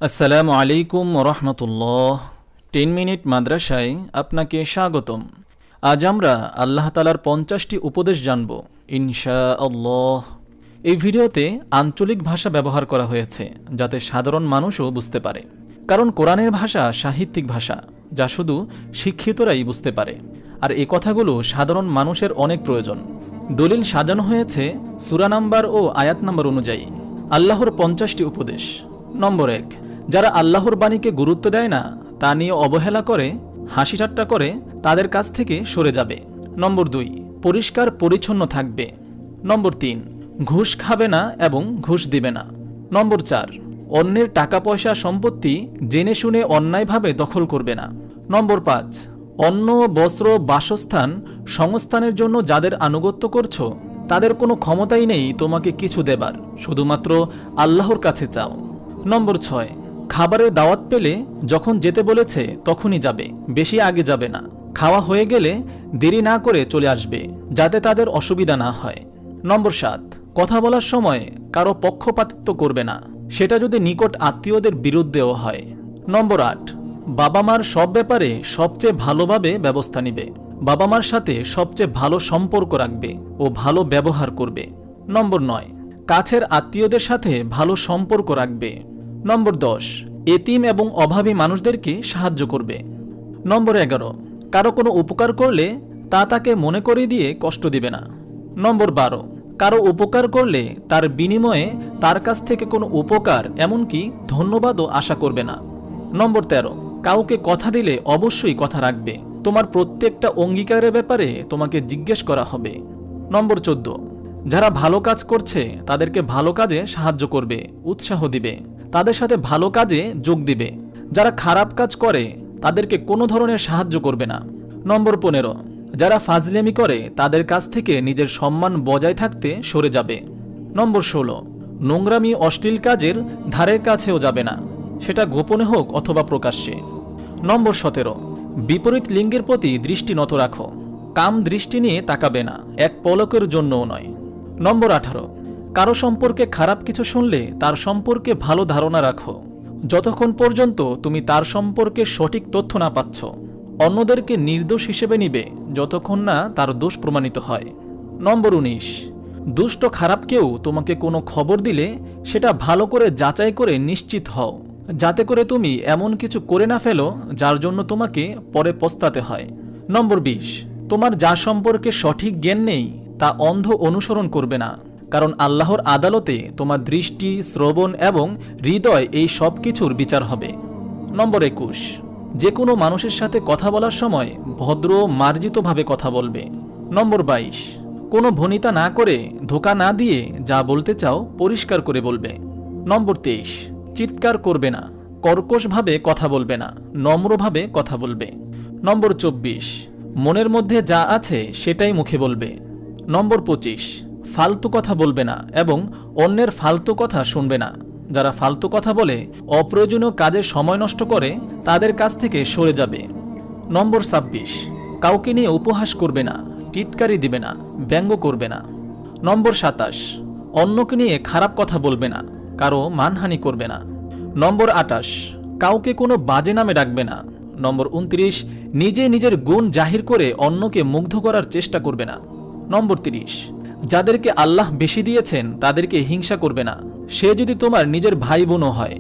আসসালামু আলাইকুম রহমতুল্লাহ। 10 মিনিট মাদ্রাসায় আপনাকে স্বাগতম। আজ আমরা আল্লাহ তাআলার 50টি উপদেশ জানব ইনশাআল্লাহ। এই ভিডিওতে আঞ্চলিক ভাষা ব্যবহার করা হয়েছে যাতে সাধারণ মানুষও বুঝতে পারে, কারণ কোরআনের ভাষা সাহিত্যিক ভাষা যা শুধু শিক্ষিতরাই বুঝতে পারে, আর এই কথাগুলো সাধারণ মানুষের অনেক প্রয়োজন। দলিল সাজানো হয়েছে সূরা নাম্বার ও আয়াত নাম্বার অনুযায়ী। আল্লাহর 50টি উপদেশ। নম্বর 1, যারা আল্লাহর বাণীকে গুরুত্ব দেয় না, তা নিয়ে অবহেলা করে, হাসি ঠাট্টা করে, তাদের কাছ থেকে সরে যাবে। নম্বর 2, পরিষ্কার পরিচ্ছন্ন থাকবে। নম্বর 3, ঘুষ খাবে না এবং ঘুষ দিবে না। নম্বর 4, অন্যের টাকা পয়সা সম্পত্তি জেনে শুনে অন্যায়ভাবে দখল করবে না। নম্বর 5, অন্ন বস্ত্র বাসস্থান সংস্থানের জন্য যাদের আনুগত্য করছো, তাদের কোনো ক্ষমতাই নেই তোমাকে কিছু দেবার, শুধুমাত্র আল্লাহর কাছে চাও। নম্বর 6, খাবারের দাওয়াত পেলে যখন যেতে বলেছে তখনই যাবে, বেশি আগে যাবে না। খাওয়া হয়ে গেলে দেরি না করে চলে আসবে, যাতে তাদের অসুবিধা না হয়। নম্বর 7, কথা বলার সময় কারো পক্ষপাতিত্ব করবে না, সেটা যদি নিকট আত্মীয়দের বিরুদ্ধেও হয়। নম্বর 8, বাবা মার সব ব্যাপারে সবচেয়ে ভালোভাবে ব্যবস্থা নিবে, বাবা মার সাথে সবচেয়ে ভালো সম্পর্ক রাখবে ও ভালো ব্যবহার করবে। নম্বর 9, কাছের আত্মীয়দের সাথে ভালো সম্পর্ক রাখবে। নম্বর 10, এতিম এবং অভাবী মানুষদেরকে সাহায্য করবে। নম্বর 11, কারো কোনো উপকার করলে তা তাকে মনে করিয়ে দিয়ে কষ্ট দিবে না। নম্বর 12, কারো উপকার করলে তার বিনিময়ে তার কাছ থেকে কোনো উপকার এমনকি ধন্যবাদও আশা করবে না। নম্বর 13, কাউকে কথা দিলে অবশ্যই কথা রাখবে, তোমার প্রত্যেকটা অঙ্গীকারের ব্যাপারে তোমাকে জিজ্ঞেস করা হবে। নম্বর 14, যারা ভালো কাজ করছে তাদেরকে ভালো কাজে সাহায্য করবে, উৎসাহ দিবে, তাদের সাথে ভালো কাজে যোগ দিবে। যারা খারাপ কাজ করে তাদেরকে কোনো ধরনের সাহায্য করবে না। নম্বর 15, যারা ফাজলামি করে তাদের কাছ থেকে নিজের সম্মান বজায় থাকতে সরে যাবে। নম্বর 16, নোংরামি অশ্লীল কাজের ধারের কাছেও যাবে না, সেটা গোপনে হোক অথবা প্রকাশ্যে। নম্বর 17, বিপরীত লিঙ্গের প্রতি দৃষ্টি নত রাখো, কাম দৃষ্টি নিয়ে তাকাবে না, এক পলকের জন্যও নয়। নম্বর 18, কারো সম্পর্কে খারাপ কিছু শুনলে তার সম্পর্কে ভালো ধারণা রাখো, যতক্ষণ পর্যন্ত তুমি তার সম্পর্কে সঠিক তথ্য না পাচ্ছ। অন্যদেরকে নির্দোষ হিসেবে নিবে যতক্ষণ না তার দোষ প্রমাণিত হয়। নম্বর 19, দুষ্ট খারাপ কেউ তোমাকে কোনো খবর দিলে সেটা ভালো করে যাচাই করে নিশ্চিত হও, যাতে করে তুমি এমন কিছু করে না ফেলো যার জন্য তোমাকে পরে পস্তাতে হয়। নম্বর 20, তোমার যা সম্পর্কে সঠিক জ্ঞান নেই তা অন্ধ অনুসরণ করবে না, কারণ আল্লাহর আদালতে তোমার দৃষ্টি, শ্রবণ এবং হৃদয় এই সব কিছুর বিচার হবে। নম্বর 21, যে কোনো মানুষের সাথে কথা বলার সময় ভদ্র মার্জিতভাবে কথা বলবে। নম্বর 22, কোনো ভনিতা না করে, ধোঁকা না দিয়ে যা বলতে চাও পরিষ্কার করে বলবে। নম্বর 23, চিৎকার করবে না, কর্কশভাবে কথা বলবে না, নম্রভাবে কথা বলবে। নম্বর 24, মনের মধ্যে যা আছে সেটাই মুখে বলবে। নম্বর 25, ফালতু কথা বলবে না এবং অন্যের ফালতু কথা শুনবে না। যারা ফালতু কথা বলে অপ্রয়োজনীয় কাজে সময় নষ্ট করে তাদের কাছ থেকে সরে যাবে। নম্বর 26, কাউকে নিয়ে উপহাস করবে না, টিটকারি দিবে না, ব্যঙ্গ করবে না। নম্বর 27, অন্যকে নিয়ে খারাপ কথা বলবে না, কারো মানহানি করবে না। নম্বর 28, কাউকে কোনো বাজে নামে ডাকবে না। নম্বর 29, নিজে নিজের গুণ জাহির করে অন্যকে মুগ্ধ করার চেষ্টা করবে না। নম্বর 30, যাদেরকে আল্লাহ বেশি দিয়েছেন তাদেরকে হিংসা করবে না, সে যদি তোমার নিজের ভাই বোনও হয়।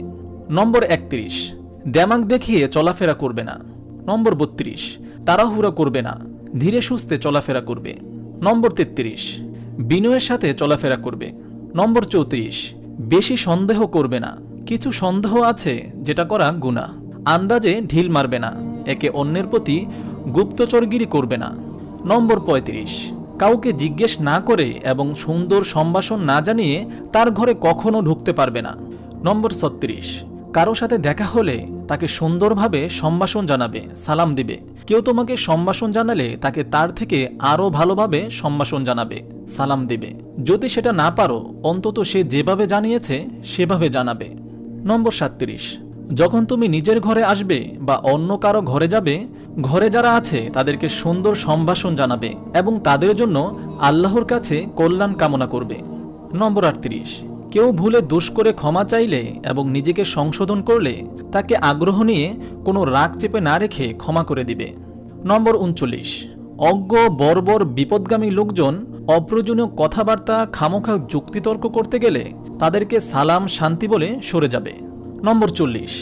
নম্বর 31, দেমাগ দেখিয়ে চলাফেরা করবে না। নম্বর 32, তাড়াহুড়া করবে না, ধীরে সুস্থে চলাফেরা করবে। নম্বর 33, বিনয়ের সাথে চলাফেরা করবে। নম্বর 34, বেশি সন্দেহ করবে না, কিছু সন্দেহ আছে যেটা করা গুনাহ। আন্দাজে ঢিল মারবে না, একে অন্যের প্রতি গুপ্তচরগিরি করবে না। নম্বর 35, কাউকে জিজ্ঞেস না করে এবং সুন্দর সম্ভাষণ না জানিয়ে তার ঘরে কখনো ঢুকতে পারবে না। নম্বর 36, কারো সাথে দেখা হলে তাকে সুন্দরভাবে সম্ভাষণ জানাবে, সালাম দিবে। কেউ তোমাকে সম্ভাষণ জানালে তাকে তার থেকে আরও ভালোভাবে সম্ভাষণ জানাবে, সালাম দিবে। যদি সেটা না পারো অন্তত সে যেভাবে জানিয়েছে সেভাবে জানাবে। নম্বর 37, যখন তুমি নিজের ঘরে আসবে বা অন্য কারো ঘরে যাবে, ঘরে যারা আছে তাদেরকে সুন্দর সম্ভাষণ জানাবে এবং তাদের জন্য আল্লাহর কাছে কল্যাণ কামনা করবে। নম্বর 38, কেউ ভুলে দোষ করে ক্ষমা চাইলে এবং নিজেকে সংশোধন করলে তাকে আগ্রহ নিয়ে কোনো রাগ চেপে না রেখে ক্ষমা করে দিবে। নম্বর 39, অজ্ঞ বর্বর বিপদগামী লোকজন অপ্রয়োজনীয় কথাবার্তা খামোখা যুক্তিতর্ক করতে গেলে তাদেরকে সালাম শান্তি বলে সরে যাবে। নম্বর 40,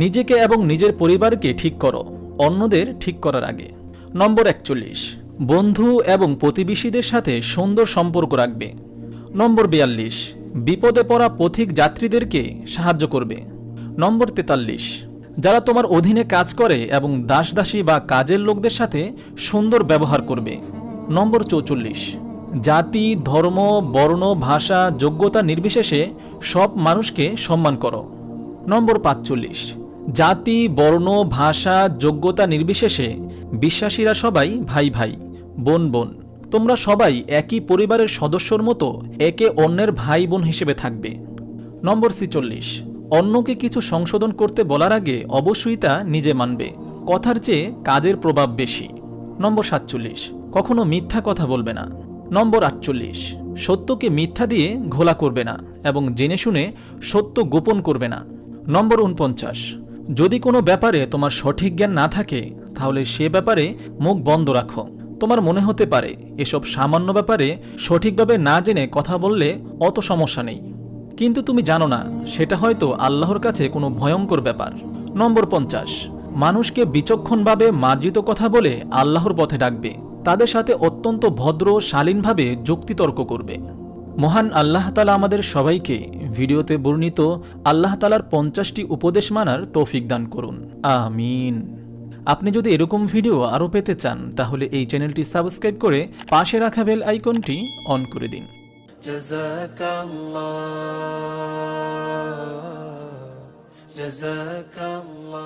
নিজেকে এবং নিজের পরিবারকে ঠিক করো অন্যদের ঠিক করার আগে। নম্বর 41, বন্ধু এবং প্রতিবেশীদের সাথে সুন্দর সম্পর্ক রাখবে। নম্বর 42, বিপদে পড়া পথিক যাত্রীদেরকে সাহায্য করবে। নম্বর 43, যারা তোমার অধীনে কাজ করে এবং দাসদাসী বা কাজের লোকদের সাথে সুন্দর ব্যবহার করবে। নম্বর 44, জাতি ধর্ম বর্ণ ভাষা যোগ্যতা নির্বিশেষে সব মানুষকে সম্মান করো। নম্বর 45, জাতি বর্ণ ভাষা যোগ্যতা নির্বিশেষে বিশ্বাসীরা সবাই ভাই ভাই বোন বোন, তোমরা সবাই একই পরিবারের সদস্যর মতো একে অন্যের ভাই বোন হিসেবে থাকবে। নম্বর 46, অন্যকে কিছু সংশোধন করতে বলার আগে অবশ্যই তা নিজে মানবে, কথার চেয়ে কাজের প্রভাব বেশি। নম্বর 47, কখনো মিথ্যা কথা বলবে না। নম্বর 48, সত্যকে মিথ্যা দিয়ে ঘোলা করবে না এবং জেনে শুনে সত্য গোপন করবে না। নম্বর 49, যদি কোনো ব্যাপারে তোমার সঠিক জ্ঞান না থাকে তাহলে সে ব্যাপারে মুখ বন্ধ রাখো। তোমার মনে হতে পারে এসব সামান্য ব্যাপারে সঠিকভাবে না জেনে কথা বললে অত সমস্যা নেই, কিন্তু তুমি জানো না সেটা হয়তো আল্লাহর কাছে কোনো ভয়ঙ্কর ব্যাপার। নম্বর 50, মানুষকে বিচক্ষণভাবে মার্জিত কথা বলে আল্লাহর পথে ডাকবে, তাদের সাথে অত্যন্ত ভদ্র শালীনভাবে যুক্তিতর্ক করবে। মহান আল্লাহ তাআলা আমাদের সবাইকে ভিডিওতে বর্ণিত আল্লাহ তাআলার 50টি উপদেশ মানার তৌফিক দান করুন, আমিন। আপনি যদি এরকম ভিডিও আরও পেতে চান তাহলে এই চ্যানেলটি সাবস্ক্রাইব করে পাশে রাখা বেল আইকনটি অন করে দিন। জাযাকাল্লাহ।